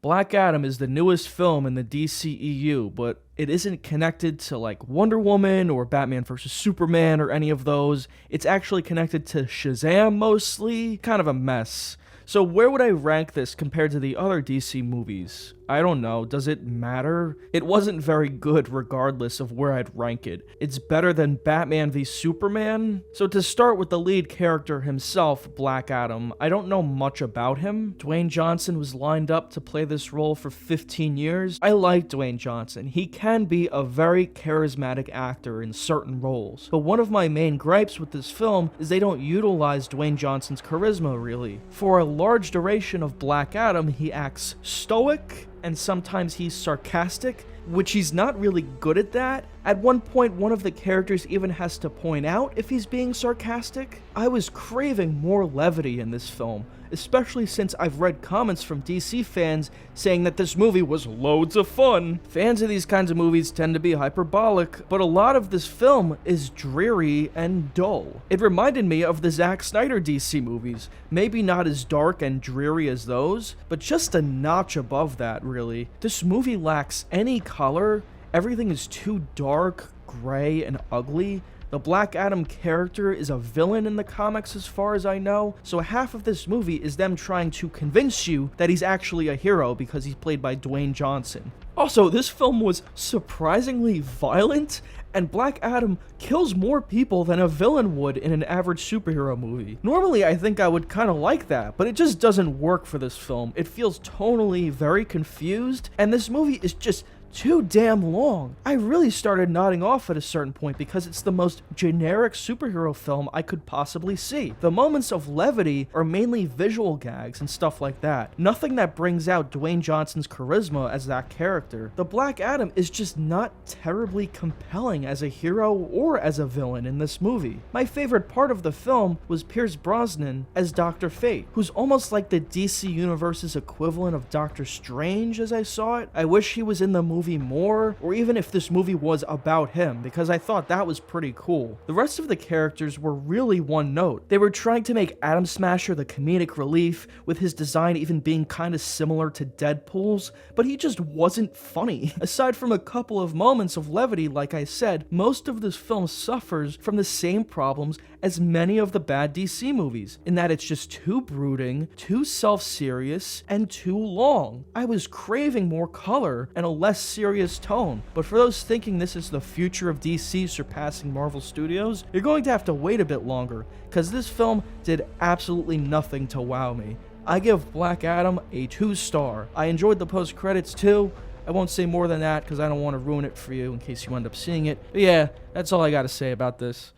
Black Adam is the newest film in the DCEU, but it isn't connected to like Wonder Woman or Batman vs. Superman or any of those. It's actually connected to Shazam mostly. Kind of a mess. So where would I rank this compared to the other DC movies? I don't know, does it matter? It wasn't very good regardless of where I'd rank it. It's better than Batman v Superman. So to start with the lead character himself, Black Adam, I don't know much about him. Dwayne Johnson was lined up to play this role for 15 years. I like Dwayne Johnson. He can be a very charismatic actor in certain roles. But one of my main gripes with this film is they don't utilize Dwayne Johnson's charisma really. For a large duration of Black Adam, he acts stoic, and sometimes he's sarcastic, which he's not really good at that. At one point, one of the characters even has to point out if he's being sarcastic. I was craving more levity in this film, especially since I've read comments from DC fans saying that this movie was loads of fun. Fans of these kinds of movies tend to be hyperbolic, but a lot of this film is dreary and dull. It reminded me of the Zack Snyder DC movies, maybe not as dark and dreary as those, but just a notch above that, really. This movie lacks any color. Everything is too dark, gray, and ugly. The Black Adam character is a villain in the comics as far as I know, so half of this movie is them trying to convince you that he's actually a hero because he's played by Dwayne Johnson. Also, this film was surprisingly violent, and Black Adam kills more people than a villain would in an average superhero movie. Normally, I think I would kind of like that, but it just doesn't work for this film. It feels tonally very confused, and this movie is just too damn long. I really started nodding off at a certain point because it's the most generic superhero film I could possibly see. The moments of levity are mainly visual gags and stuff like that. Nothing that brings out Dwayne Johnson's charisma as that character. The Black Adam is just not terribly compelling as a hero or as a villain in this movie. My favorite part of the film was Pierce Brosnan as Dr. Fate, who's almost like the DC Universe's equivalent of Doctor Strange as I saw it. I wish he was in the movie more, or even if this movie was about him, because I thought that was pretty cool. The rest of the characters were really one note. They were trying to make Atom Smasher the comedic relief, with his design even being kind of similar to Deadpool's, but he just wasn't funny. Aside from a couple of moments of levity, like I said, most of this film suffers from the same problems as many of the bad DC movies, in that it's just too brooding, too self-serious, and too long. I was craving more color and a less serious tone, but for those thinking this is the future of DC surpassing Marvel Studios, you're going to have to wait a bit longer, because this film did absolutely nothing to wow me. I give Black Adam a 2-star. I enjoyed the post-credits too. I won't say more than that because I don't want to ruin it for you in case you end up seeing it. But yeah, that's all I gotta say about this.